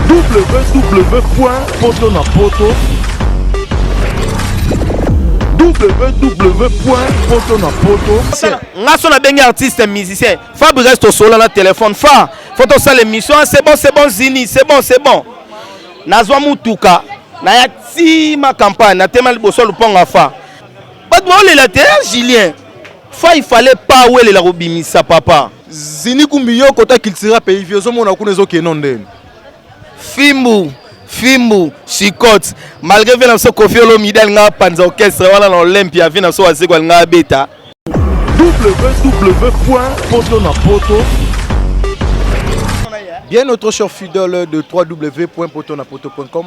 www.potonapoto nga so na bengi artiste musicien Fabrice to solo na téléphone fa photo ça l'émission c'est bon Zini c'est bon nazwa mutuka na ya ti ma campagne na tema liboso luponga fa bat mo le la Julien fa il fallait pas wele la robimisa papa Zini kumbi yo kota kiltira pays vieux zo mona kunezo kenonde Fimbu, Chicotte, malgré que nous sommes confiés au Midel, nous avons orchestre, voilà l'Olympia, nous sommes assis avec le bêta. www.potonapoto. Bien notre cher fidèle de www.potonapoto.com,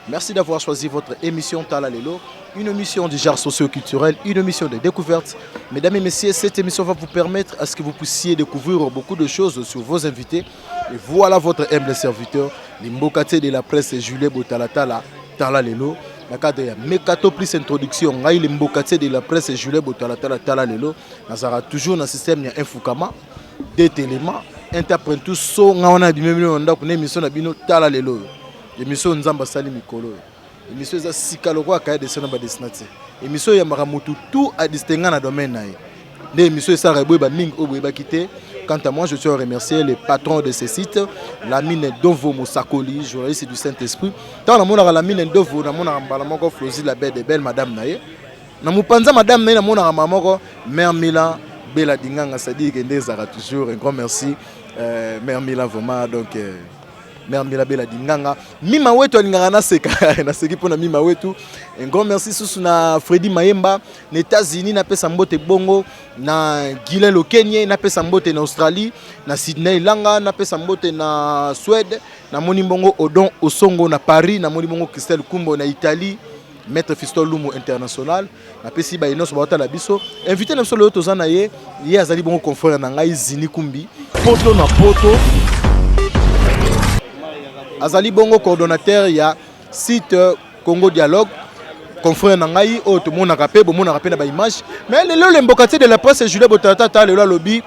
merci d'avoir choisi votre émission Tala Lelo, une émission de genre socio-culturel, une émission de découverte. Mesdames et messieurs, cette émission va vous permettre à ce que vous puissiez découvrir beaucoup de choses sur vos invités. Et voilà votre humble serviteur, l'imbokate de la presse Julien Botalatala, Tala Lelo. Dans le cadre de Mekato plus introduction, l'imbokate de la presse Julien Botalatala, Tala Lelo. Nous avons toujours dans le système Infukama, des éléments, interprètent tous ceux qui ont une émission de Tala Lelo. L'émission Nzamba Sali Mikolo. L'émission est Sikaloko à Kaya de Sénaba Destinati. L'émission Yamaramutu tout à distinguer dans le domaine. L'émission est Sarabouba Ming Obouba Kité. Quant à moi, je tiens à remercier les patrons de ce site, la mine Dovo Moussakoli, journaliste du Saint-Esprit. Dans la mine Dovo, dans mon ambalamoko Flosi la belle de belle Madame Naye. Dans mon panza Madame Naye, dans mon amamoko Mère Mila, Bella Dinganga Sadi, Gendezara toujours. Un grand merci, Mère Mila vraiment. Donc, Mère Mila Bella Dinganga. Mima wetu alingana seka, na seki pona mima wetu. Un grand merci sous na Freddy Mayemba, na États-Unis na pesa mbote bongo, na Guylaine au Kenya na pesa mbote na Australie, na Sydney Langa na pesa mbote na Suède, na moni bongo Odon Osongo na Paris, na moni bongo Christelle Kumbo na Italie, Maître Fiston Lumu international, na pesi ba inos ba la biso. Invité na solo tozana ye azali bongo confrère na ngai Zini Kumbi. Poto na poto. Azali bongo coordonnateur ya site Congo Dialogue, confrère Nangaï, tout le monde a rappelé, bon, on a rappelé la image. Mais le mbokati de la presse, Julien Botalata, le lobby,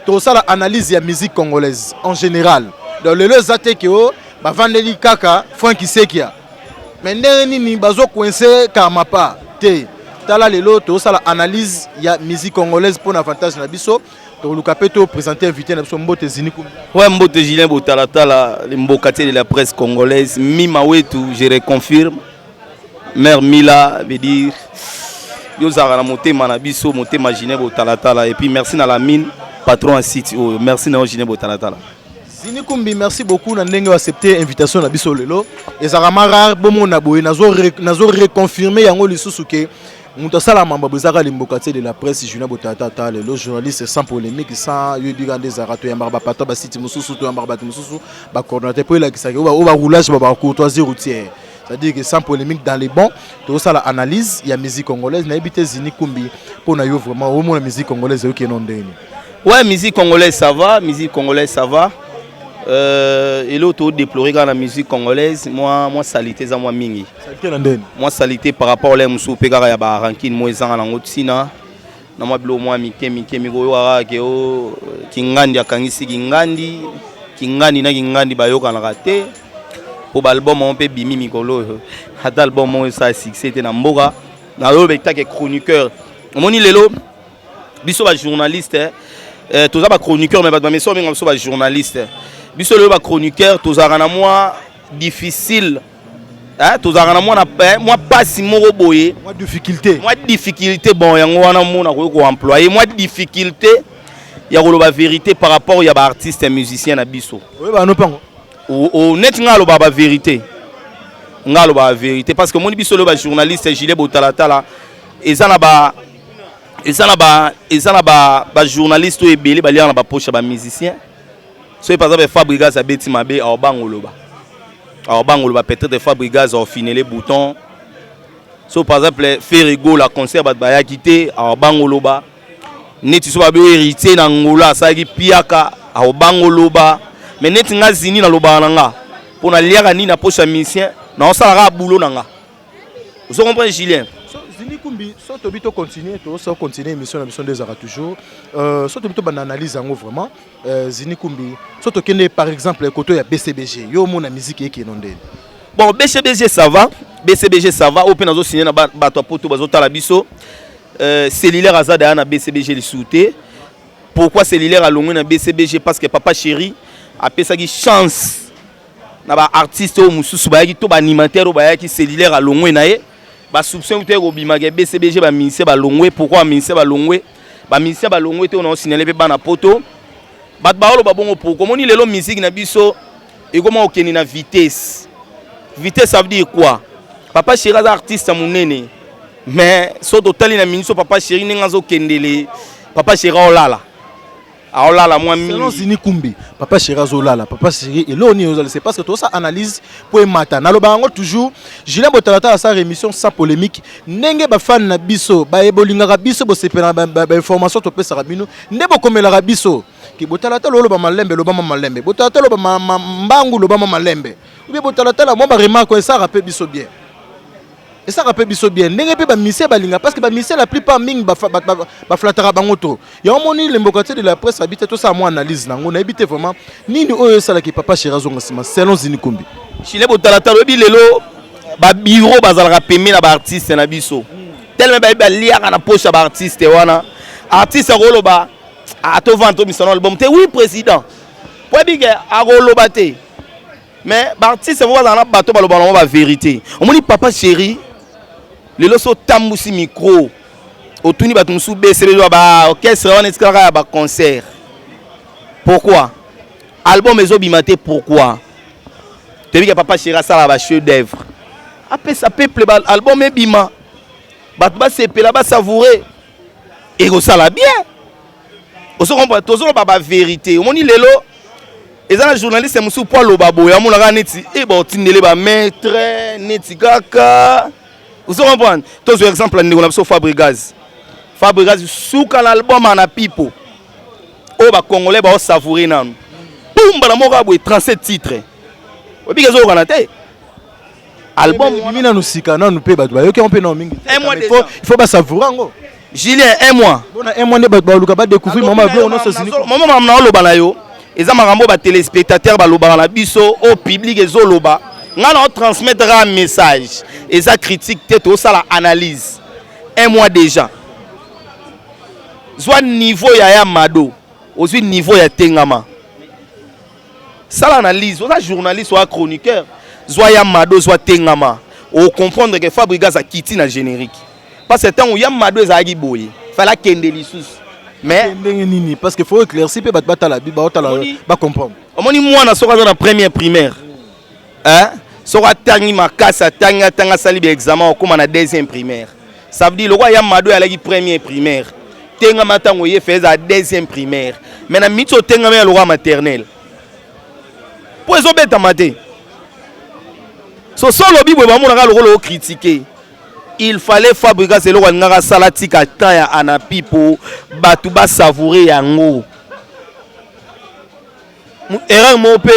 tout ça l'analyse de la musique congolaise en général. Dans le zate keo, ba vandeli kaka, Franck Isekia. Mais ni bazo coincé Karmapa, te. Tala lelo, tout ça l'analyse de la musique congolaise pour l'avantage de la biso. Donc le capito présenté invité na Mbote Zini Kumbi. Ouais, Mbote Julien Botalata, le mbokati de la presse congolaise, Mima Wetu, je reconfirme. Mère Mila veut dire Yozara na motema na biso motema Julien Botalata et puis merci na la mine patron à site merci na Julien Botalata. Zini Kumbi, merci beaucoup na ndenge accepter invitation na biso lelo. Ezarama rare bomo na boye nazo reconfirmer yango lisusu ke Moutasala Mamba Bozara Limbokate de la presse Julien Botalata le journaliste sans polémique sans yobigande zarato ya marba pato ba site mususu to ya marba mususu ba coordonnateur pour la kisaki ba roulage ba courtoisie routière. C'est-à-dire que sans polémique dans les bons, tout ça l'analyse, il y a musique congolaise, n'a habité Zini Kumbi pour nous vraiment au moins la musique congolaise qui est non déni. Ouais, musique congolaise ça va, musique congolaise ça va. Et l'autre déplorer dans la musique congolaise, moi salité za moi mingi. Salité ndeni. Moi salité par rapport les musu pegara ya ba ranking moi ezanga na ngotsina. Na moi bilo moi mike migo wara ke o kingandi akangisi kingandi na kingandi bayoka na raté. Pour l'album on peut bimi mikolo hata album on ça succès était na mboka na lo spectacle chroniqueur moni lelo biso ba journaliste tous ba chroniqueur mais ba meso mais ba journaliste biso le ba chroniqueur tous na moi difficile tous na moi na moi pas si moko boye moi difficulté bon yango wana mona ko employer moi difficulté ya ko ba vérité par rapport ya ba artiste et musicien na biso oui ba no pango honnête ngalo ba vérité parce que mon biso le ba journaliste Julien Botalata là ezana ba journaliste ebele ba liana ba poche ba musicien so par exemple Fabrigas a beti mabe a bangoloba peut-être Fabrigas a finé les boutons so par exemple Ferrigo la concert ba ya quitté a bangoloba neti so ba héritier na ngola ça ki piaka a bangoloba. Mais net nga Zini na loba nanga pour na liaka ni na poche musicien na on sala boulot nanga. Vous comprenez Julien? Zini Kumbi, so to bito continuer, to continuer émission des arts toujours. So to bito ban analyse en vraiment. Zini Kumbi, so to kende par exemple côté ya BCBG, yo mon musique qui nondé. Bon, BCBG ça va. BCBG ça va. Open azo signer na bato poto bazo tala biso. Cellulaire azada na BCBG li souté. Pourquoi cellulaire a longé na BCBG? Parce que papa chéri a pesaki chance na ba artiste o mususu ba yaki to ba animateur o ba yaki cellulaire a longé na ye. Ba soupçon te ko bimage BCBG ba ministère ba longé. Pourquoi ministère ba longé? Ba ministère ba longé te on a signaler pe bana poto. Bat ba olo ba bongo pourquoi moni lelo musique na biso et comment okeni na vitesse. Vitesse ça veut dire quoi? Papa chéri est artiste à mon nene. Mais so total na ministre papa chéri n'engazo kendele. Papa chéri olala. Olala moi mi. Selon Zini Kumbi, papa chéri olala, papa chéri et là on y c'est parce que tout ça analyse pour matin. Na lo bango toujours, Julien Botalata à sa émission sans polémique. Nenge ba fan na biso, ba ebolinga biso bo sepena ba information to pesa rabino. Ndebo komela biso. Ki Botalata lo ba malembe lo ba malembe. Botalata lo ba mbangu lo ba malembe. Ou bien Botalata la moi ba remarque ça rappelle biso bien. Et ça rappelle bien. N'est pas misé balinga parce que misé la plupart ming ba flatara bangoto. Ya omoni le mbokate de la presse habite tout ça moi analyse na on habite vraiment nini oyo sala ki papa Chirazo ngasima selon Zini Kumbi. Chile Botalata lobi lelo ba bureau bazala pemé na ba artiste na biso. Tellement ba liaka na poche ba artiste wana. Artiste rolo ba a to vendre mi son album te oui président. Pour biga a rolo baté. Mais ba artiste vo dans na bateau ba lo ba vérité. Omoni papa chéri le loso tambusi micro otuni batumsu BCBG ba orchestre on est ba concert. Pourquoi? Album ezo bimate pourquoi? Tu dis que papa chéri ça ba chef d'œuvre. Après ça peuple album e bima. Bat ba sepela ba savourer. Et go ça la bien. On se comprend toujours ba vérité. Omoni lelo et ça, les journalistes, c'est pour le babo. Il y a mon neti et bon tindele ba maître neti kaka. Vous comprenez? Tous les exemples on a Fabregas. Fabregas souka l'album en pipo. Oh ba congolais ba savourer nan. Boum ba la mora bo 37 titres. Obi kezo kana te. Album mina no sika na no pe ba yo ke on pe na mingi. Il faut ba savourer ngo. Julien un mois. Bona un mois ne ba luka ba découvrir maman be on se sini. Maman mamna lo bala yo. Eza makambo ba téléspectateurs ba loba na biso au public ezoloba ngana on transmettra un message eza critique tête au ça la analyse un mois déjà soit niveau ya Mado aussi niveau ya Tengama ça l'analyse on a journaliste ou un chroniqueur soit ya Mado soit Tengama on comprendre que Fabregas a quitté na générique parce que tant où ya Mado ezagi boye fallait kendeli sous. Mais parce qu'il faut éclaircir peut battre la Bible ba comprendre. Omoni moi na soka na première primaire. Hein? Soka tangi makasa tanga sali examen comme na deuxième primaire. Ça veut dire le roi ya Mado ala ki première primaire. Tenga matango ye fait à deuxième primaire. Mais na mito tenga me le roi maternel. Pour eso beta maté. So solo bibo ba mona ka le critiquer. Il fallait Fabregas et le Rwanda salatika taya anapipo batuba savourer yango. Erreur mope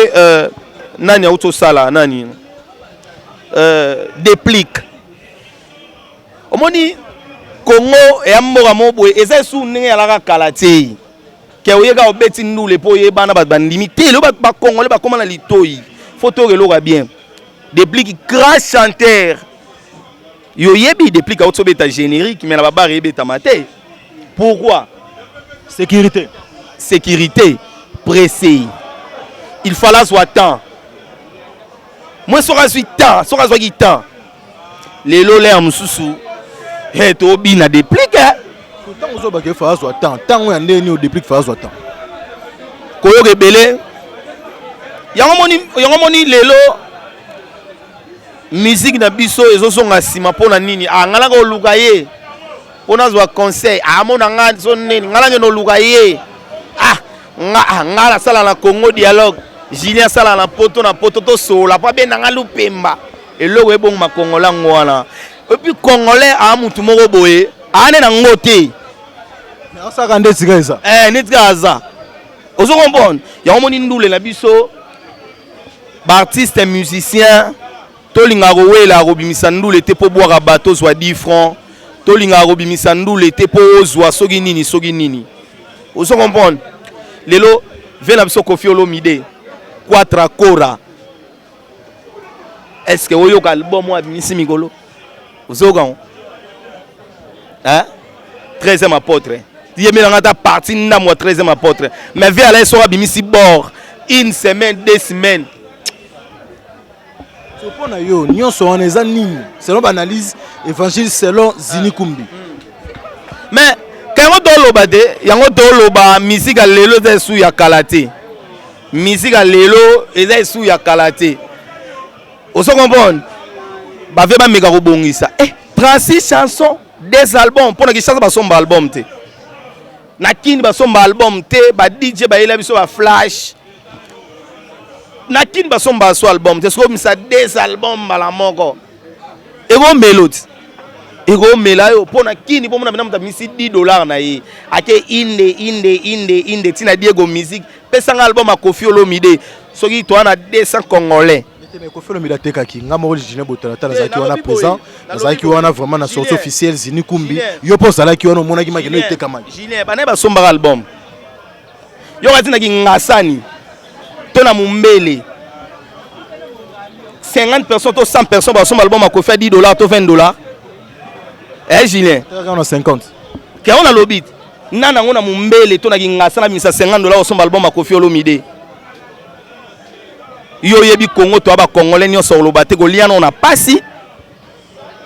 nani auto sala nani déplique. Omoni Congo et amora mobo eza su ndenge alaka kalate. Ke oyeka obeti ndule po yebana ba limité le ba congolais ba komana litoi. Photo reloga bien. Déplique grand chanteur. Yo yebi déplique à autre bêta générique mais la baba rebeta maté. Pourquoi? Sécurité. Sécurité pressé. Il fallait soit temps. Moi sera soit temps, sera soit temps. Les lolé mususu et to bina déplique. Tant ozo ba ke fallait soit temps. Tant on ndeni au déplique fallait soit temps. Koyo rebelle. Yango moni lelo musique na biso ezosonga sima pona nini ngala ko lukaye pona zwa conseil amona ngani so nini ngala no lukaye ngala sala na Congo dialogue Julien sala na poto to sola pa be nga lupemba eloko ebong makongola ngwana et puis congolais a mutu moko boye ane na ngote na saka ndetika eza netika aza ozo comprendre ya omoni ndule na biso ba artiste musicien tolinga rowela robimisa ndule te po boire bateau soit 10 francs tolinga robimisa ndule te po ozwa soki nini ozo comprendre lelo vena biso Koffi Olomide Quatra Kora est-ce que oyoka album wa bimisi mikolo ozo kan hein 13e apôtre yemela ngata partie na moi 13e apôtre mais vers aller sera bimisi bord une semaine 2 semaines pour na yo nyonso on eza nini selon l'analyse évangile selon Zinikumbi mais quand on loba de yango to loba musique a lelo za sou ya kalate musique a lelo eza sou ya kalate oso comprendre ba ve ba mega robongisa 36 chansons 2 albums pour na ki chance ba somba album te na kini ba somba album te ba DJ ba yela biso ba flash na kini ba somba so album te so misa 2 albums bala moko ego melody ego melayo pona kini po mona mena misi $10 na ye ake inde tina Diego music pesa nga album a Koffi Olomide soki to na 200 congolais mais Koffi Olomide tekaki ngamo original botalata na zaki wana présent na zaki wana vraiment na sortie officielle Zinikumbi yo po sala ki wana mona ki makino etekama Julien bana ba somba album yo katina ki ngasani to na mumbele 50 personnes to 100 personnes ba somba album a Koffi $10 to $20 Julien on a 50 ke on a lobit nana ngona mumbele to na ki ngasana misa $50 au somba album a Koffi Olomide yo yebi Congo to aba congolais nyonso lobate ko liana on a pasi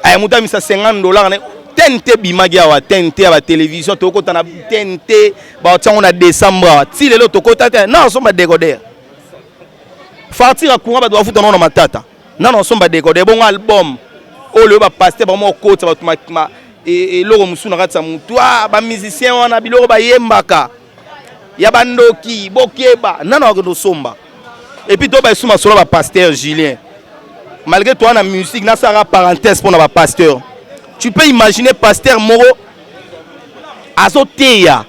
ay muta misa $50 na tente bimagi awa tente ya ba télévision to kota na tente ba tia on a décembre ti lelo to kota te na somba décoder fartir a courant ba doit futa na matata na somba décoder bon album o le ba pasteur ba mo kota ba ma e loro musu na katsa mutu ba musicien wana biloro ba yembaka ya bandoki bokeba nana ko somba et puis toi ba suma solo ba pasteur Julien malgré toi na musique na sara parenthèse pour na ba pasteur tu peux imaginer pasteur Moro azoteya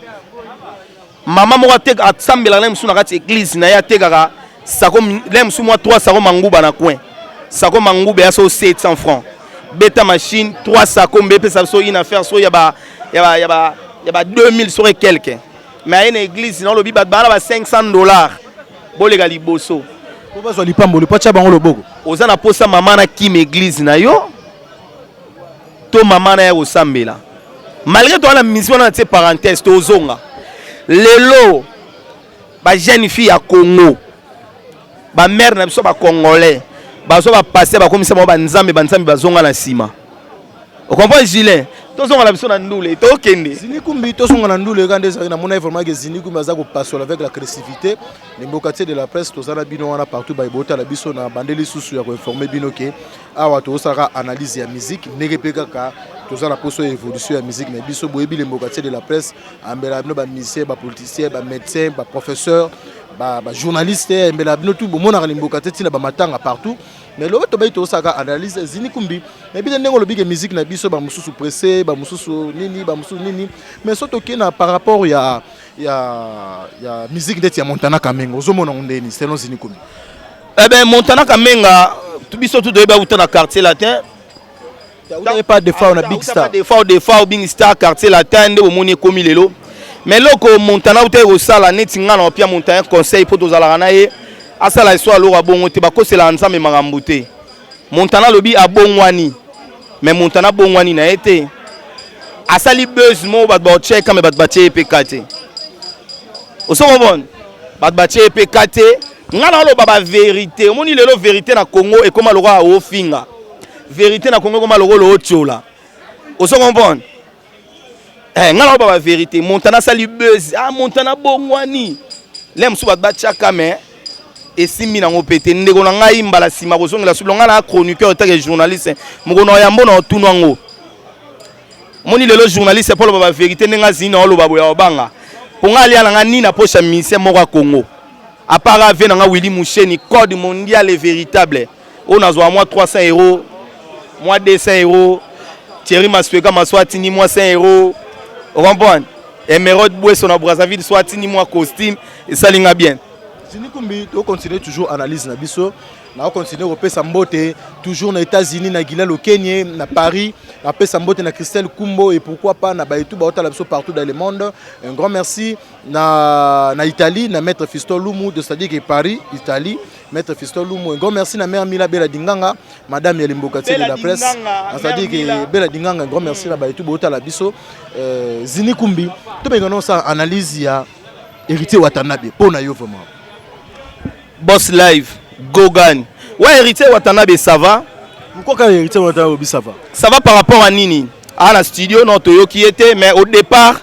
maman moko te atsambela na musu na kati église na ya tekaka sako le musu moi 3 sako manguba na coin sako manguba ya so 700 francs beta machine 3 sako mbé ça so une affaire so ya ba 2000 sur quelque mais une église dans le biba ba $500 bolega liboso ko bazwa lipambo lipacha bango loboko oza na posa mama na kim église na yo to mama na ya osambela malgré toi na mission na te parenthèse to zonga lelo ba jeune fille ya Congo ba mère na biso ba congolais bazo ba passer ba komisa ba nzambe bazonga na sima o comprends Julien tozonga na biso na ndule to kende Zinikumbi tozonga na ndule kande za na mona vraiment que Zinikumbi aza ko passer avec l'agressivité les mbokati de la presse tozana bino wana partout ba ibota la biso na bandeli susu ya ko informer bino ke awa to saka analyse ya musique negepeka ka tozana poso évolution ya musique mais biso boyebi les mbokati de la presse ambela bino ba musicien ba politicien ba médecin ba professeur ba journaliste ambela bino tout bomona ka mbokati tina ba matanga partout mais le to bay to saka analyse Zinikumbi mais bien ndengo lobi ke musique na biso ba mususu pressé ba mususu nini mais surtout que na par rapport ya musique d'être ya Montana Kamenga ozomona ndeni selon Zinikumbi eh ben Montana Kamenga biso tout doyeba uta na quartier latin il pas de fois on a big star des fois big star quartier latin nde omoni komi lelo mais loko Montana uta osala neti ngana opia Montana conseil pour tozala na ye asala iso alora bongo te bakosela nzambe makambo te Montana lobi abongwani mais Montana bongwani na ete asali buzz mo bat ba check mais bat ba tie pekate osoko bon bat ba tie pekate ngana lo baba vérité omoni lelo vérité na Congo et comment lora ofinga vérité na Congo comment loro otiola osoko bon ngana lo baba vérité Montana sali buzz Montana bongwani lem su bat ba chaka mais et si mina ngopete ndeko na ngai mbala sima kozongela sulonga na chroniqueur et journaliste mukono yambo na tunwango moni lelo journaliste pour la vérité ndenga zina oloba boya obanga ponga alia na ngani na pocha mission moko Congo à part ave na Willy Moucheni code mondial et véritable on a zo moi 300 €, moi 200 €, Thierry Masweka maswatini moi 100 €, on comprend Emerald Bouesso na Brazzaville swatini moi costume et ça linga bien Zinikumbi to continue toujours analyse na biso na continuer au Sambote toujours aux États-Unis na Guinée, au Kenya, na Paris, na Sambote na Christelle Kumbo et pourquoi pas na Baitou Baota partout dans le monde. Un grand merci na Italie, na Maître Fiston Lumu de c'est-à-dire que Paris, Italie, Maître Fiston Lumu. Un grand merci na mère Mila Bella Dinganga, Madame Yalimbokatie de la presse. C'est-à-dire que Bella Dinganga, un grand merci na Baitou Baota la biso. Zini Kumbi, tout le monde ça analyse ya héritier Watanabe pour na yo vraiment. Boss Live, Gogan. Ouais, héritier Watanabe, ça va? Pourquoi héritier Watanabe, ça va? Ça va par rapport à Nini. À la studio, non, Toyo qui était, mais au départ,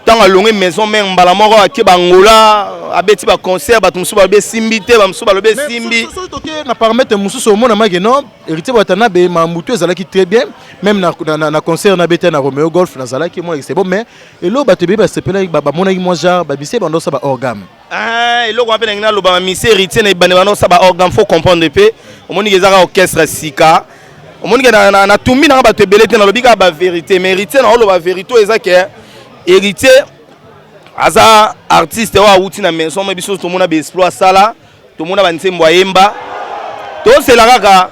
tant à longue maison, même Balamoro, à Kibangola, à Betty ba concert, ba tumsu ba be simbité, ba msu ba be simbi. Mais na paramètre musu so mona mageno, héritier Watanabe ma mutu ezalaki très bien, même na concert na Betty na Romeo Golf na zalaki moi c'est bon mais et lo ba tebe ba sepela ba mona moi genre ba bise bando sa ba organe. Ah, et là on appelle ngina lo ba mi héritier na banebano sa ba organe faut comprendre pe. Au moni gezaka orchestre sika. Au moni na tumbi na ba tebele te na lobika ba vérité, mais héritier na lo ba vérité ezaka héritier aza artiste wa uti na maison mais biso to mona be exploit sala to mona ba nsembo yemba to c'est la kaka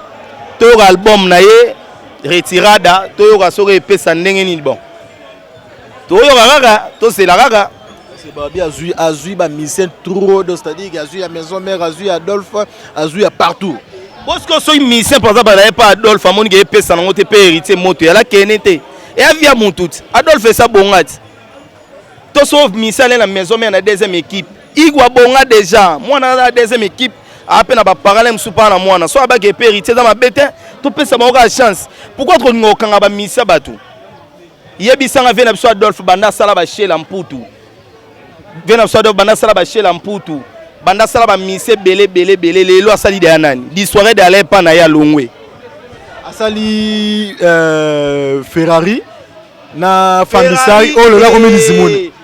to album na ye retirada to yo ka soko epesa ndenge ni bon to yo kaka to c'est la kaka c'est Babi azui ba mission trop c'est-à-dire azui à maison mère azui Adolphe azui à partout parce que so mission par exemple na pas Adolphe amoni ke epesa na ngote pe héritier moto ya la kenete et avia montuti Adolphe ça bongati to sauf mission na maison mère na deuxième équipe igwa bonga déjà moi na deuxième équipe après na ba parallèle msupa na mwana so abaki pe héritier dans ma bête to pesa ba chance pourquoi trop ngokanga ba mission batu yebisanga vena biso Adolphe banda sala ba shela mputu vena biso Adolphe banda sala ba shela mputu banda sala ba mission belé lelo asali de nani di soirée de aller pa na ya longwe asali Ferrari na Fandisari oh le la comme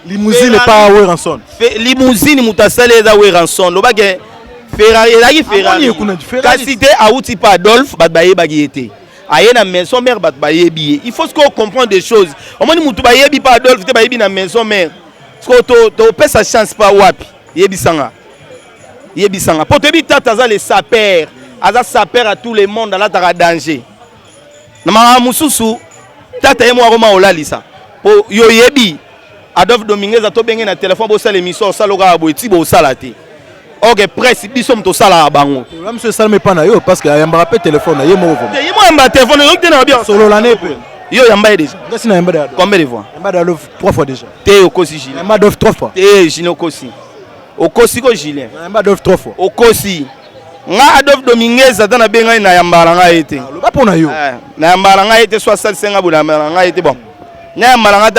limousine n'est pas à ranson limousine mutasale za we ranson lo bage Ferrari la Ferrari kasi te auti pa Adolphe bat baye bagiyete aye na maison mère bat baye billet il faut qu'on comprendre des choses au moins mutu baye bi pa Adolphe te baye bi na maison mère parce que to pesa chance pa wapi yebisanga pour te bi tata za le saper aza saper à tout le monde dans la tara danger na ma mususu tata yemo aroma olalisa po yo yebi Adolphe Dominguez a to bengi na téléphone bo sala émission saloka bo eti bo sala te OK presse biso mto sala bango là monsieur Salme pa na yo parce que yamba rappel téléphone na yemo ovo yemo yamba téléphone yo tena bien solo l'année pe yo yamba déjà ngasi na yamba da combien de fois yamba da 3 fois déjà te okosi Julien yamba da 3 fois te Julien okosi ko Julien yamba da 3 fois okosi nga Adolphe Dominguez atana benga na yamba nga ete lo ba pona yo na yamba nga ete 65 bu na nga ete bon na yamba nga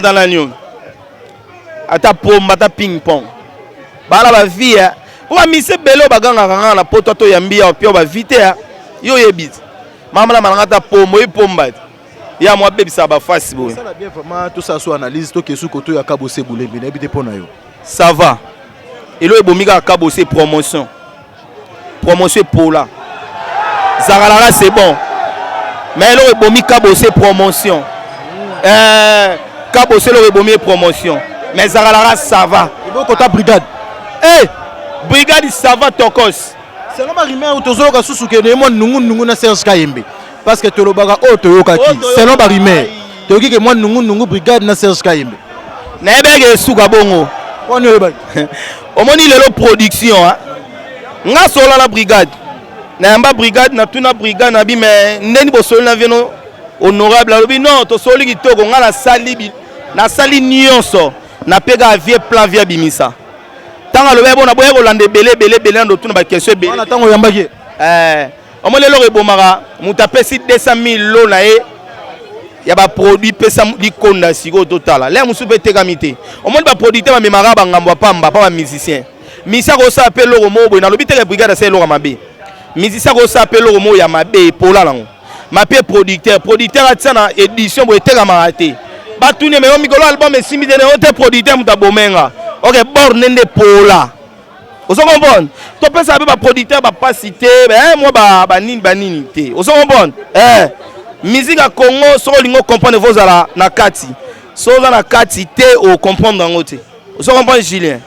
ta na nyo ata pomba ta ping pong bala ba via wa mise belo baganga kanga na poto to yambia pio ba vite yo yebit mama la malanga ta pombo e pomba ya mo bebisa ba fasi bo ça la bien vraiment tout ça so analyse to kesu koto ya kabose bulembi na bité pona yo ça va et lo ebomika kabose promotion pour là Zarala c'est bon mais lo ebomika kabose promotion kabose lo ebomi promotion mais Zarala ça va et bon kota brigade brigade ça va tokos c'est non ba rimeur tozo ka susu ke ne mo nungu na Serge Kayembe parce que tolobaga toyoka ki c'est non ba rimeur toyoki ke mo nungu brigade na Serge Kayembe na ebege suka bongo on yo ba omoni lelo production nga sola la brigade na yamba brigade na tuna brigade na bi mais ndeni bo solo na veno honorable alobi non to soli kitoko nga na sali nyonso na pega vie plan via bimisa tanga lobe bona boye ko lande belé ndo tuna ba question belé na tango yamba ki omoni lelo ebomaka muta pesi 200 000 lo na ye ya ba produit pesa di konda siko total le musu pe tekamite omoni ba producteur ba memara ba ngambo pamba pa ba musicien misa ko sa pe loko mo boy na lobi tele brigade sa loko mabe musicien ko sa pe loko mo ya mabe pola lango mape producteur atsana édition bo etekama te ba tuni me mikolo album e simide ne ote producteur muta bomenga OK borne nde pola oso comprendre to pesa ba producteur ba pas cité moi ba nini te oso comprendre musique à Congo so lingo comprendre vos ala na kati so na kati te o comprendre ngote o so comprendre Julien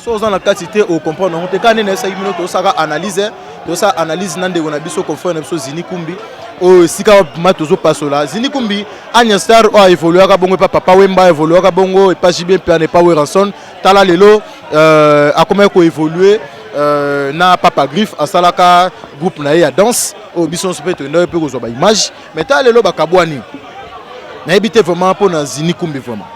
so dans la quantité au comprendre on te quand on essaye minute ça analyse nande on a biso confort na biso Zini Kumbi o sika matozo pasola Zini Kumbi Anya Star a évolué ka bongo papa Wemba évolué ka bongo et pas JB pe ne pas Ranson tala lelo a comment ko évoluer na Papa Griff asalaka groupe na ya danse o biso spectre na pe ko zo ba image mais tala lelo ba kabwani na ebité vraiment pour na Zini Kumbi vraiment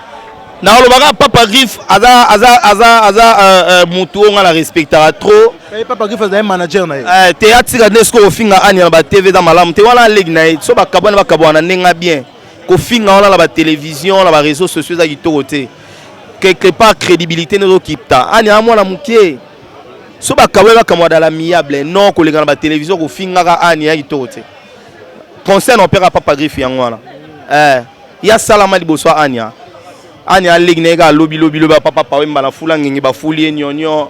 na olobaka Papa Griff aza mutu nga la respectera trop Papa Griff aza manager na ye te atika nesko ofinga anya na ba TV da malamu te wala leg na so ba kabwana nenga bien ko finga wala la ba télévision la ba réseaux sociaux za kitoko te quelque part crédibilité no kipta anya mwana mukie so ba kabwana kamwa da la miable non ko lenga na ba télévision ko finga ka anya kitoko te concerne opéra Papa Griff yango wana ya salama liboso anya Anya lig nega lobby papa Wemba na fula ngingi ba fuli nyonyo.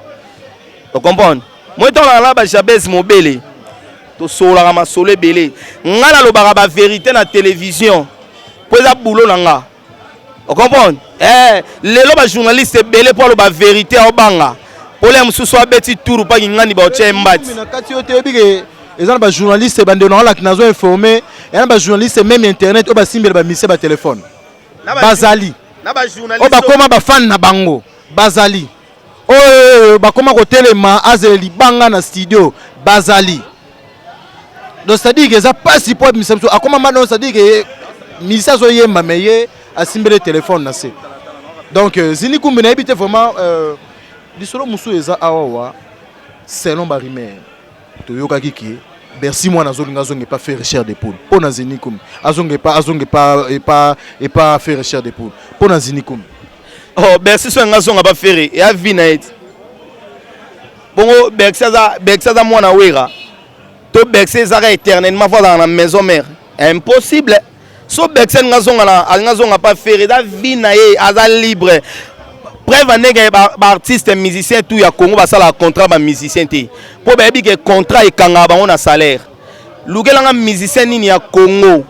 Tu comprends? Moi tant la ba jabez mobile. To sola ma sole belé. Ngala lobaka ba vérité na télévision. Poza boulot nanga. Tu comprends? Lelo ba journaliste belé pour ba vérité au banga. Polem suso abeti tour pa ngani ba oche mbati. Na kati yote bige ezana ba journaliste bande na la kinazo informer. Ezana ba journaliste même internet o ba simbele ba mise ba téléphone. Bazali. Oba koma ba fan na bango bazali ba koma ko telema azeli banga na studio bazali donc ça dit que ça passe pour misemso akoma mano ça dit que misa zo yemba meye asimbele téléphone na se donc Zini Kumbi na habité vraiment disolo musu eza awa selon barimer to yoka kiki Bercy moi na zolinga zonge pas faire recherche de poule pour na Zini Kumbi azonge pas et pas faire recherche de poule pour na Zini Kumbi oh Bercy so nga zonga pas faire et a vie na et bongo Bercy za moi na wera to Bercy za éternellement voilà dans la maison mère impossible so Bercy nga zonga pas faire da vie na e aza libre preuve nega ba artiste musicien tout ya Congo ba sala contrat ba musicien te po ba bi ke contrat ekanga ba on a salaire lukelanga musicien nini ya Congo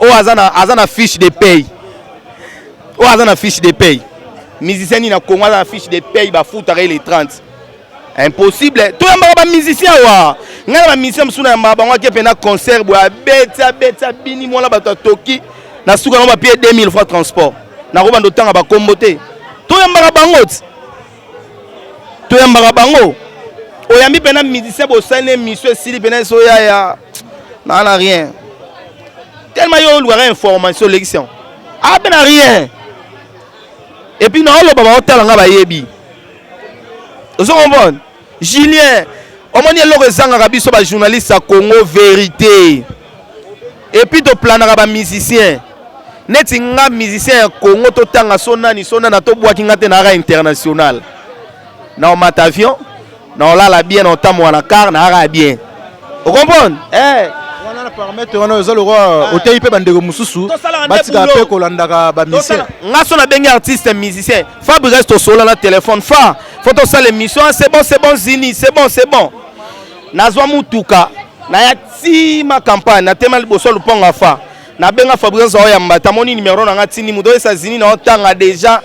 o azana fiche de paye musicien nini na Congo azana fiche de paye ba futare les 30 impossible to yamba ba musicien wa ngana ba musicien msuna yamba ba ngwa ke pena concert bo abeta bini mola ba toki na suka no ba payer 2000 fois transport na ko bando tanga ba kombote toyambaka bango oyambi pena musicien bosane mission sili pena soya ya na rien tellement yo luara information l'élection na rien et puis na oloba ba hôtel nga ba yebi ozo comprendre Julien omoni eloko ezanga biso ba journaliste à Congo vérité et puis to planaka ba musicien neti nga musicien Congo to tanga sonani to boaki ngate na ra international na mat avion na la bien on tamo na car na ra bien vous comprenez wana na paramètre wana za le roi hôtel pe bandeko mususu batika pe ko landaka ba musicien nga so na bengi artiste musicien Fabrice to sola na téléphone faut to sala émission c'est bon Zini c'est bon nazwa mutuka na ya ti ma campagne na tema liboso luponga fa na benga Fabrice oya mbata moni numéro na ngatini mudo esa Zini na otanga déjà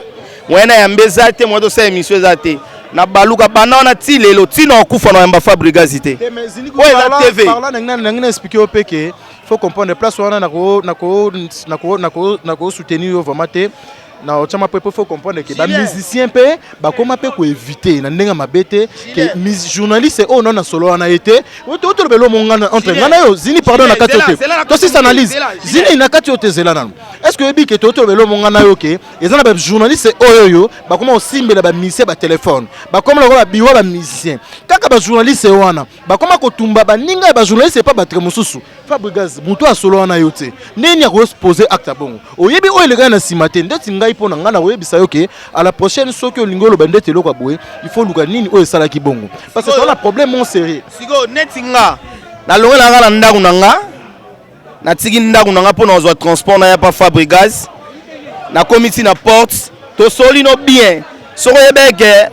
mwena ya mbeza te mwedo sa émission zate na baluka bana na ti lelo tino okufa na yamba Fabrice zite la TV parla na expliquer au peke faut comprendre place wana na ko soutenir vraiment te na ochama pe faut comprendre que ba musicien pe ba koma pe ko éviter na ndenga mabete que journaliste o non na solo wana été to belo mongana entre ngana yo Zini pardon na kati ote to si analyse Zini na kati ote zela nanu est-ce que ebi que to belo mongana yo ke ezana ba journaliste oyo ba koma osimbela ba musicien ba téléphone ba koma ba biwa ba musicien kaka ba journaliste wana ba koma ko tumba ba ninga ba journaliste pas ba très mususu Fabrice muto a solo wana yo te neni ya ko poser acte bongo oyebi o le gana simate ndeti ngai pona ngana oyebisa yo ke à la prochaine soki olingolo bandete loko boye il faut luka nini o esala ki bongo parce que on a problème mon sérieux siko netinga na longela ngala ndaku nanga na tiki ndaku nanga pona ozwa transport na ya pa Fabrice na comité na porte to soli no bien soko yebeke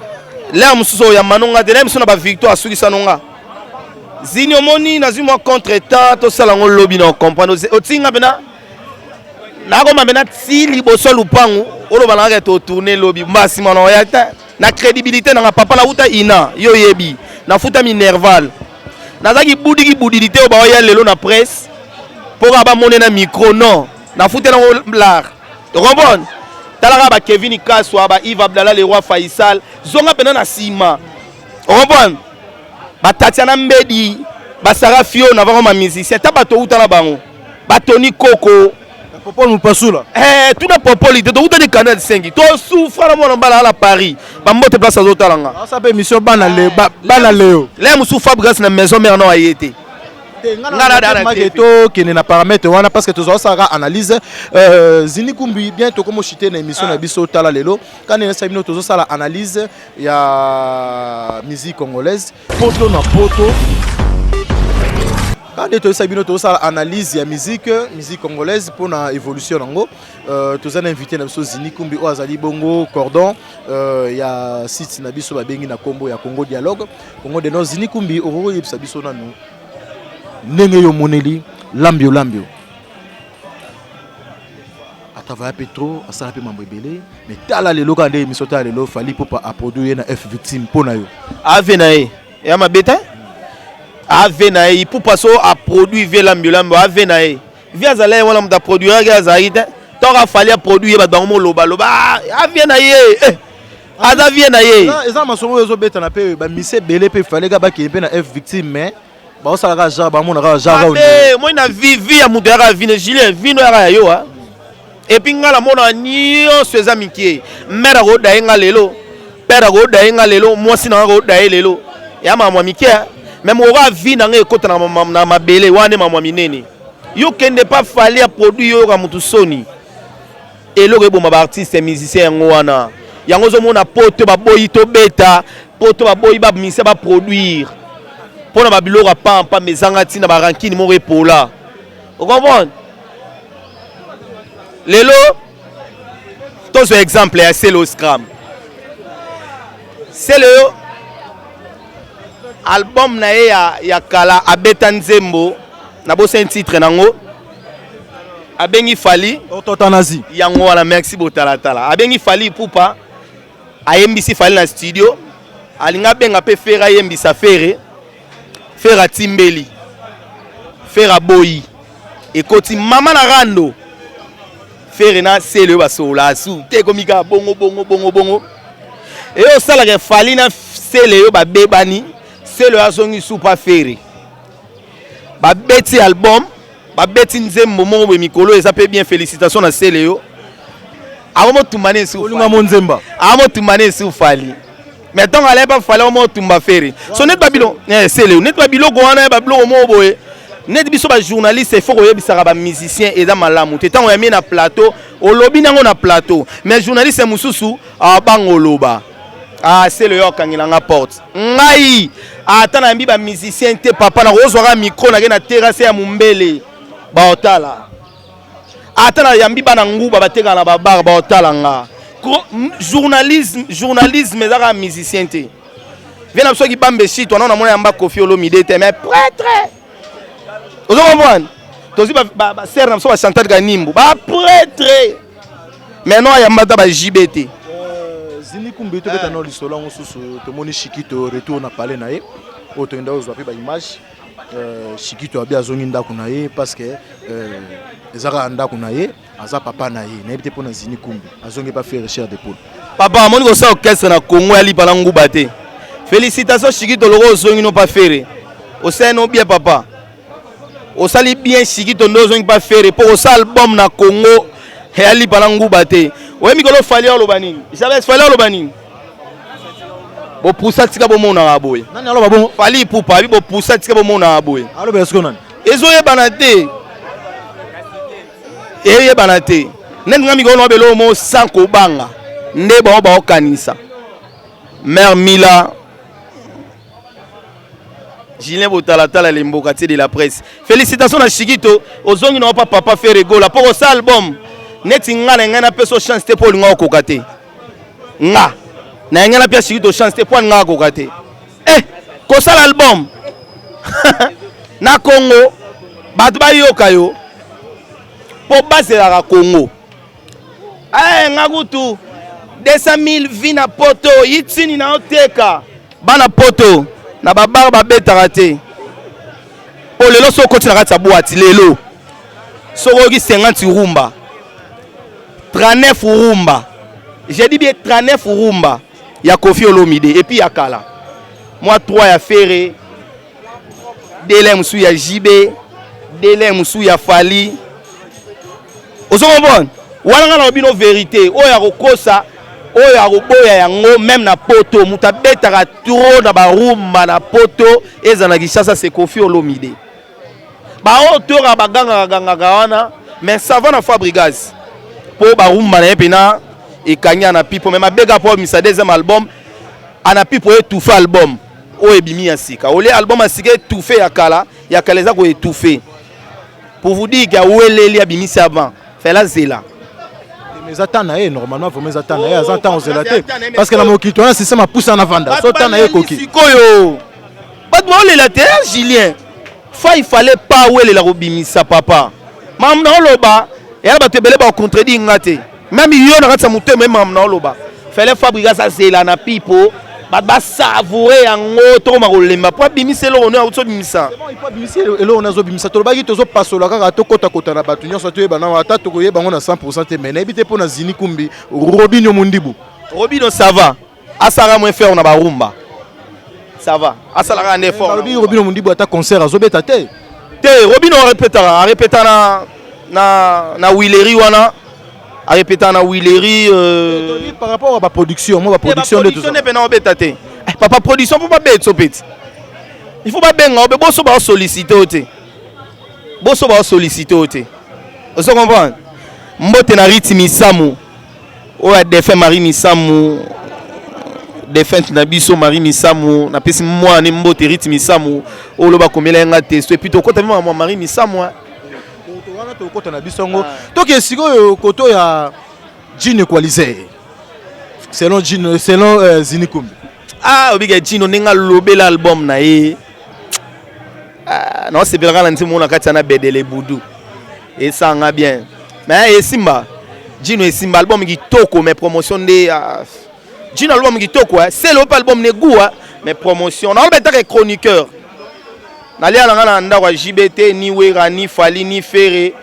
là mususo ya manonga de même sona ba victoire suki sanonga Zini omoni na zimo contre-temps to sala ngo lobby na comprendre otinga bena na ko mabena ti liboso lupangu olo balanga to tourner lobby mbasi mona oyata na crédibilité na papa na uta ina yo yebi na futa minerval nazaki budilité ba ya lelo na presse pour aba monner na micro non na futa na l'art robon talaka ba Kevin Kaswa ba Yves Abdallah le roi Faisal zonga pena na sima robon ba Tatiana Mbedi ba Sarah Fio na vraiment musicien ta bato uta na bango ba Tony Koko Popo nous passe là. tout na popoli de uta de Canal 5 to souffre na mona bala à Paris ba mbote place à zotalanga Ça peut émission bana Léo. les musu Fabrice na maison mère non ayete qui n'est pas paramètre parce que tout ça analyse Zini Kumbi bientôt comme chité na émission na biso tala lelo quand il y a 5 minutes tout ça la analyse il y a musique congolaise poto na poto quand il y a 5 minutes tout ça analyse il y a musique congolaise pour la évolution nango tous un invité na biso Zini Kumbi o azali bongo cordon il y a site na biso ba bengi na Combo ya Congo dialogue Congo de no Zini Kumbi o yebisa biso nanu ndenge yo moneli lambio atavaya petro asala pe mambo ebele mais tala lelo ka nde émission tala lelo fali pour pas produire na F victime pona yo ave na ye ya mabeta ave na ye pour passer à produire via lambio ave na ye via zala wala mta produire ga zaida toka fali à produire ba bango loba ave na ye ada vie na ye eza masongo yo beta na pe ba mise belé pe fali ga ba ki pe na F victime mais ba osala ga ja ba mona ga ja moi na vie ya mutu ya vie Julien vino ya yo et puis ngala mona nyo seza mikie mera go dainga lelo pera go dainga lelo moi sina go dai lelo ya mama mikie même ora vie na ngekota na mabele wane mama minene yo kende pas fali à produire yo ka mutu soni eloko eboma ba artiste musicien yango wana yango zo mona poto ba boyi to beta poto ba boyi ba mise ba produire pour na babiloko pampa mezanga tina ba rankini mo repola vous comprenez lelo tous exemple ya Selo Scram Selo album na ye ya kala abeta nzembo na bo sen titre nango abengi fali ototanazi yango wana merci botala tala abengi fali pupa ayembisi fali na studio alinga benga pe fera yembisa fere Fera Timbeli Fera Boyi ekoti mama na rando Fere na Selo basola su te komika bongo et au sala ke fali na Selo ba bebani Selo azongi su pa Fere ba beti album ba beti nzembo mo be mikolo eza pe bien félicitations na Selo amo tumane su olinga monzemba amo tumane su fali mais tant allait pas falloir au tumba faire so net babilo c'est le net babilo go wana babilo mo boye net biso ba journaliste il faut que yebisaka ba musicien et dans malamu tant on a mis na plateau au lobby nango na plateau mais journaliste mususu bangoloba c'est le yo kangilanga porte ngai atana mbi ba musicien te papa na ozwaka micro na na terrasse ya mumbele ba otala atana yambi bana nguba bateka na ba bar ba otala nga journalisme ezaka musicien te vie na biso ki bambe shit wana namona yamba Kofi Olomide te mais prêtre ozo comprendre tozi ba ser na biso ba chanteur ga nimbo ba prêtre mais non yamba ta ba JBT Zini Kumbi to beta no lisolo ngo susu to moni Shikito retour na parler na ye oto nda ozwa pe ba image Shikito abi azongi ndako na ye parce que ezaka ndako na ye aza papa na ye na ebite pona Zini Kumbi azongi pas faire cher d'épaule papa moni ko sa orchestre na Congo ya lipa na nguba te félicitations Shikito loko ozongi no pas faire o sai no bien papa o sali bien Shikito ndo ozongi pas faire pour sa album na Congo ya lipa na nguba te o mikolo fali olo banini j'avais fali olo banini bo poussa tika bo mona aboye nani alo babongo fali pupa bi bo poussa tika bo mona aboye alo besko nani ezo yebana te yebana te nen ngami ko no belo mo sanko banga nde ba okanisa mère Mila Julien Botala tala lemboka de la presse félicitations à Shikito ozongi no papa faire rigola pour ça album neti nga na peso chance te pour nga kokate nga na nga na pia Shikito chance te pour nga kokate ko ça l'album na Congo batu ba yoka yo po base la Congo nga kutu 200 000 vi na poto itini na oteka bana poto na babar babetaka te po lelo so koti na kati ya boîte lelo sokoki 50 rumba 39 rumba j'ai dit bien 39 rumba ya Koffi Olomide et puis ya kala moi 3 ya Ferré dele musu ya JB dele musu ya Fali ozomona wana na bino vérité oya kokosa oya koboya yango même na poto muta betaka trop na barumba na poto ezana Kinshasa c'est Koffi Olomide ba otora baganga wana mais ça va na Fabrigas po barumba na pena ekanya na pipo même abega po misa deuxième album ana pipo étouffé album o ebimi ya sika ole album asika étouffé ya kala eza ko étouffé pour vous dire que weleli abimisi avant fela zela mais attends normalement faut mais attendre attends on zelaté parce que la mokito là c'est ça ma pousse en avant so tana koki sikoyo bat mo le laté Julien il fallait pas welela robimisa papa mam na loba ya ba tebele ba contredire ngate même yo na katsa muté même mam na loba fallait Fabrigas ça zela na pipo ba savourer yango to ma kolemba po bimisa lo on a auto bimisa il faut bimisa elo on a zo bimisa to baki to zo pasola kaka to kota na batu nyonso to yeba na ata to koyeba ngona 100% te mais na ebite po na Zini Kumbi Robinho Mundibu Robinho ça va asara moins faire on a ba rumba ça va asala un effort Robinho Mundibu ata concert azobeta te Robinho répéta na Willery wana a répéter na Willery par rapport à la production moi la production de tout ça papa production pour pas bête sopet il faut pas benga bosso ba solliciter oté bosso ba solliciter oté vous comprenez mbote na ritmi samu o a défait Marie Misamu défait na biso Marie Misamu na pesi moi ni mbote ritmi samu o lo ba komela nga testo et puis to kota moi Marie Misamu donc sikoyo koto ya Gino Equalizer selon Zini Kumbi obiga Gino ninga lobela album na ye non c'est bien quand on a kati na bedele budu et ça nga bien mais esimba Gino esimba album qui toko mais promotion de Gino album qui toko c'est le album ne goût mais promotion on va être chroniqueur nali alanga na ndako JBT ni Wera ni Fali ni Ferré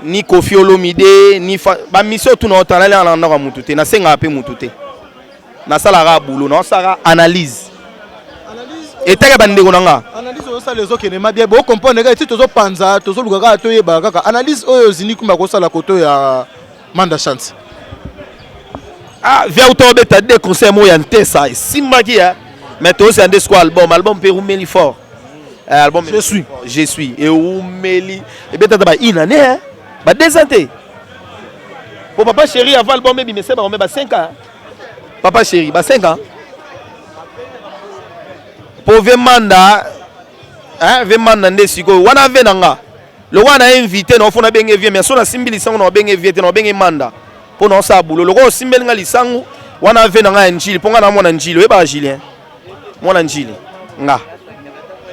ni Koffi Olomide ni ba mission tout na otala na ndako mutute na senga pe mutute na sala ra boulot na sala analyse et taka bandeko nanga analyse o sala les okene ma bien bo comprendre ka tozo panza tozo luka to yeba kaka analyse oyo Zini Kumba ko sala koto ya Manda Chance via auto beta de conseil mo ya ntesa simba ki ya mais to c'est un des album pe rumeli fort album je suis et rumeli et beta ba inane ba désanté pour papa chéri avant album mais c'est ba 5 ans papa chéri ba 5 ans pour Vemanda Vemanda ndesiko wana venanga le wana invité na fona benge vie mais so na simbili sango na benge vie te na benge manda pour non sa boulot le ko simbeli nga lisangu wana venanga njili ponga na mona njili eba Julien mona njili nga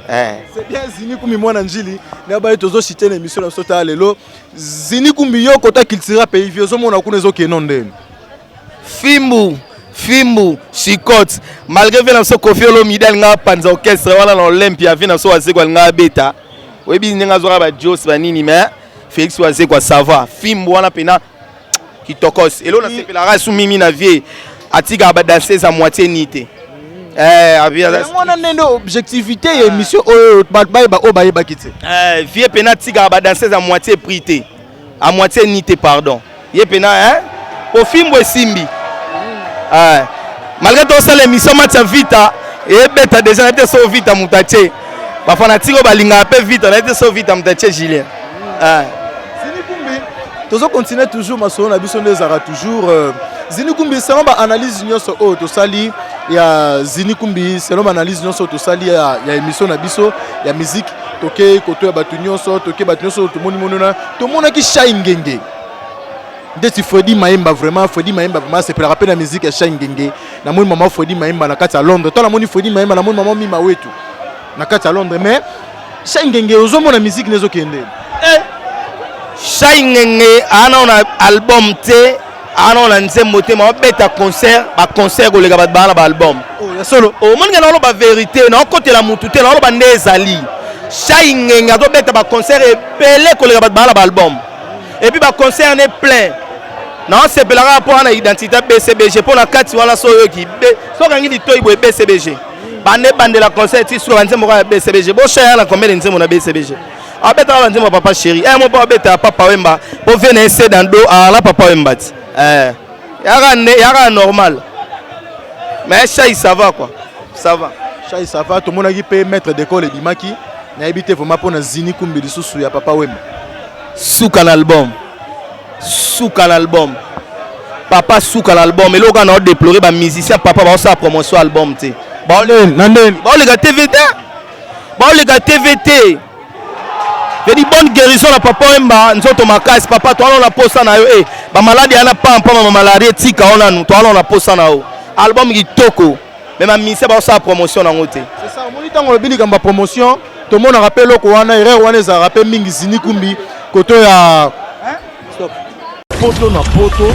c'est bien Zini Kumbi mwana njili na ba tozo citer l'émission na sota lelo Zini Kumbi yo kota kiltira pays vieux zo mona kuna zo kenonde Fimbu Chikote malgré vena so Koffi Olomide nga panza orchestre wana na Olympia vena so wazekwa nga beta webi ninga zo ba Jos ba nini mais Félix wazekwa ça va Fimbu wana pena kitokos elo na sepela rasu mimi na vie atiga ba danser à moitié nité mwana nende objectivité et émission o ba kité vie pena atiga ba danser à moitié prité à moitié nité pardon ye pena po Fimbu esimbi malgré tout ça l'émission match vita et beta déjà était so vita mutache ba fanatiko balinga pe vita na était so vita mutache Julien Zini Kumbi tozo continuer toujours maso na biso ndezara toujours Zini Kumbi selon ba analyse nyonso o to sali ya Zini Kumbi selon ba analyse nyonso to sali ya émission na biso ya musique toke koto ya batu nyonso toke batu nyonso to moni monona to mona ki Shine Ngenge Ndeti Freddy Maimba vraiment c'est pour rappeler la musique à Shine Ngenge na moni maman Freddy Maimba na kati à Londres to la moni Freddy Maimba na moni maman Mima Wetu na kati à Londres mais Shine Ngenge ozo mona musique nezo kende Shine Ngenge ana on album te Ah non, la nzembo te ma beta concert, ba concert ko le ga ba na album. Oh, ya solo. Oh, mon ga na ba vérité, na côté la mutu te na ba ndezali. Chai ngenga do beta ba concert et belé ko le ga ba na album. Et puis ba concert est plein. Non, c'est belanga pour na identité BCBG pour la kati wala so yo ki. So kangi di toy boy BCBG. Bande la concert ti sur nzembo ka BCBG. Bo cher na combien nzembo na BCBG. Abeta la nzembo papa chéri. Eh mon papa beta papa Wemba. Pour venir essayer dans dos à la papa Wemba. Yara normal. Mais Chai ça va quoi. Ça va. Chai ça va, tout le monde qui peut mettre d'école et Dimaki. Na habité vraiment pour na Zini Kumbi de sous ya papa Wemba. Souk un album. Souk un album. Papa souk un album. Et là on a déploré ba musicien papa va sa promotion album té. Bon les gars TVT. Bon les gars TVT. Je dis bonne guérison à papa Wemba, nzoto makasi papa toi on a posé na yo ba maladie ana pas ma maladie tika on a nous toi on a posé na yo. Album qui toko. Mais ma mission ba sa promotion na ngote. C'est ça, mon temps on bili kamba promotion, tout le monde rappelle loko wana erreur wana za rappel mingi Zini Kumbi koto ya Stop. Poto na poto.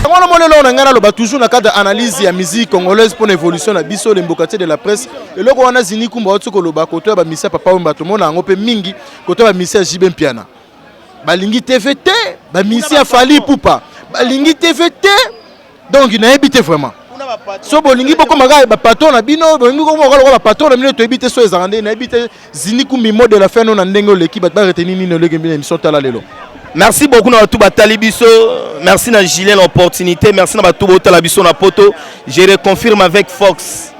On a toujours dans cadre d'analyse de musique congolaise pour l'évolution de la biso de l'embocatier de la presse. Et là, on a Zini Kumba, côté de Missa Papa Wemba, tout le monde a un peu mingi, côté de Missa Jibem Piana. Balingi TVT, Missa Fali Poupa, Balingi TVT, donc il a habité vraiment. So bolingi boko maga ba patron na bino bolingi ko mo ba patron na bino to habité so ezarande na habité Zini Kumbi mode de la fin non ndengo l'équipe ba retenir ni no lege émission tala lelo. Merci beaucoup à tout Batalibiso. Merci à Gilles l'opportunité. Merci à tout Batalibiso na poto. Je reconfirme avec Fox.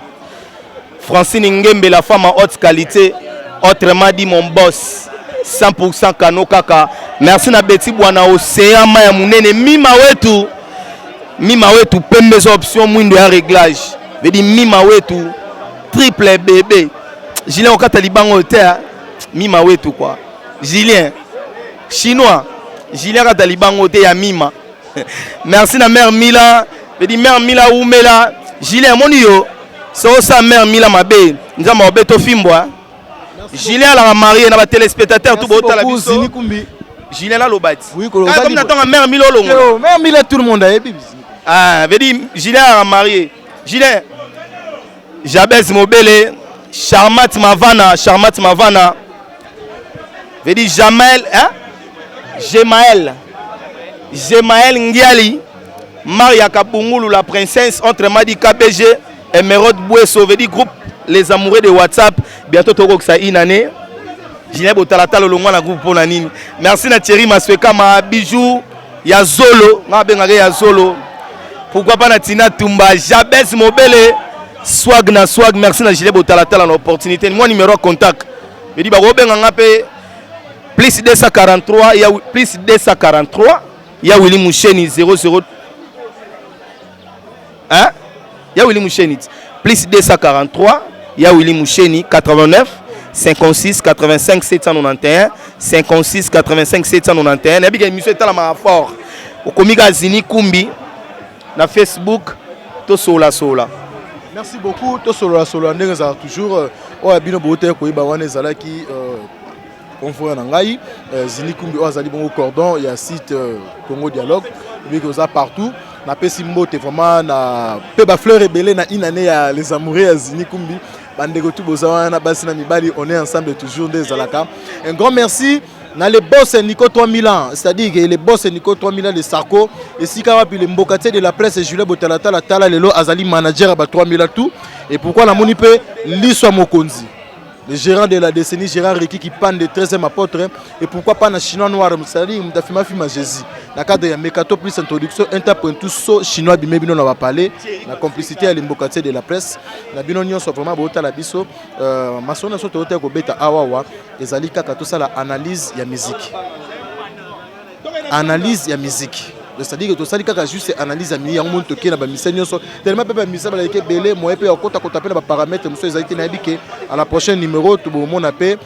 Francine Ngembe, la femme en haute qualité. Autrement dit, mon boss. 100% Kano Kaka. Merci à Betty Bouana Océan Maya Mounene. Mima wetu. Pembe option mouine de réglage. Je dis Mima wetu. Triple bébé. Julien au Cataliban Hotel. Mima wetu quoi. Julien. Chinois. Julien Taliban Hotel ya Mima. Merci à mère Mila. Je dis mère Mila Oumela. Julien Monio. C'est ça mère Mila Mabé. Nous avons beto fimboa. Julien la marié na téléspectateur tout beau la biso. Zini Kumbi. Julien la lobati. Oui, comme n'attend mère Mila longo. Mère Mila tout le monde a ébi. Ah, veut dire Julien la marié. Julien Jabez Mobele, Charmat Mavana. Veut dire Jamel, hein? Gemaël Ngiali, Maria Kabungulu, la princesse, entre Madi KBG et Merod Bouesso, veut dire groupe Les Amoureux de WhatsApp. Bientôt, Togo, ça une année. Julien Botalata, le long la groupe pour la Nini. Merci à Thierry Masweka, ma bijou, Yazolo, Yazolo. Pourquoi pas Natina Tumba, Jabez Mobele, swag, merci à Julien Botalata, l'opportunité. Moi, numéro de contact. Je dis, plus 243, il y a plus 243, il y a Willy Moucheni 00. Hein? Il y a Willy Moucheni. Plus 243, il y a Willy Moucheni 89 56 85 791 56 85 791. Et bien, monsieur est à la fort. Au comique Zini Kumbi, na Facebook, to sola. Merci beaucoup. To sola. Toujours. Bino Bote Koiba Wanezala qui. Confrère Nangaï, Zini Kumbi Oazali Bongo Cordon, il y a site Congo Dialogue, il y a partout. Na Pessimbo, vraiment, na Peba Fleur et Belé, na une année à les amoureux à Zini Kumbi. Bandego Bozawana, Bassina Mibali, on est ensemble toujours des Alaka. Un grand merci. Na les boss Nico 3000 ans, c'est-à-dire que les boss Nico 3000 ans de Sarko, et si puis le mbokate de la presse, Julien Botalata, la Tala Lelo, Azali manager à 3000 ans tout. Et pourquoi la monipe l'Iswa Mokonzi? Le gérant de la décennie, Gérard Riki qui panne de 13e apôtre. Et pourquoi pas un chinois noir? C'est-à-dire que je film Jésus. Dans le cadre de Mekato plus introduction, un tapin tout so chinois bimé on va parler. La complicité à l'imbocatier de la presse. La binonion soit vraiment beau à la biso. Maçon a sauté au terre beta awawa. Les alika tout ça la analyse ya musique. Analyse ya musique. C'est-à-dire que tout ça c'est juste analyse à millions de monde qui na ba mission tellement pe ba mission ba like belé moi pe okota ko taper na paramètres monsieur ezali na bike à la prochaine numéro tout bon appel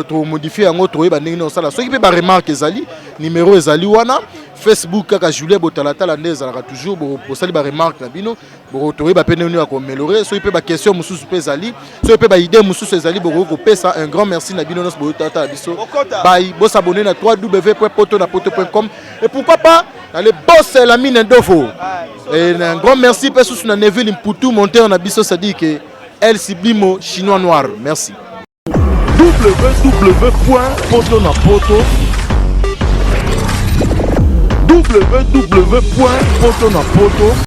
to modifier en autre ba ndenge no sala so qui pe ba remarque ezali numéro ezali wana Facebook kaka Julien Botalata ndé ezalaka toujours bo sali ba remarque na bino bo toye ba penenu ya ko améliorer so ipe ba question mususu pe zali so ipe ba idée mususu ezali bo ko pesa un grand merci na bino nos bo tata biso bye bo s'abonner na www.potonapoto.com et pourquoi pas les boss la mine d'Ofo et un grand merci pe sous na Neville Mputu monter na biso ça dit que El Siblimo chinois noir merci www.potonapoto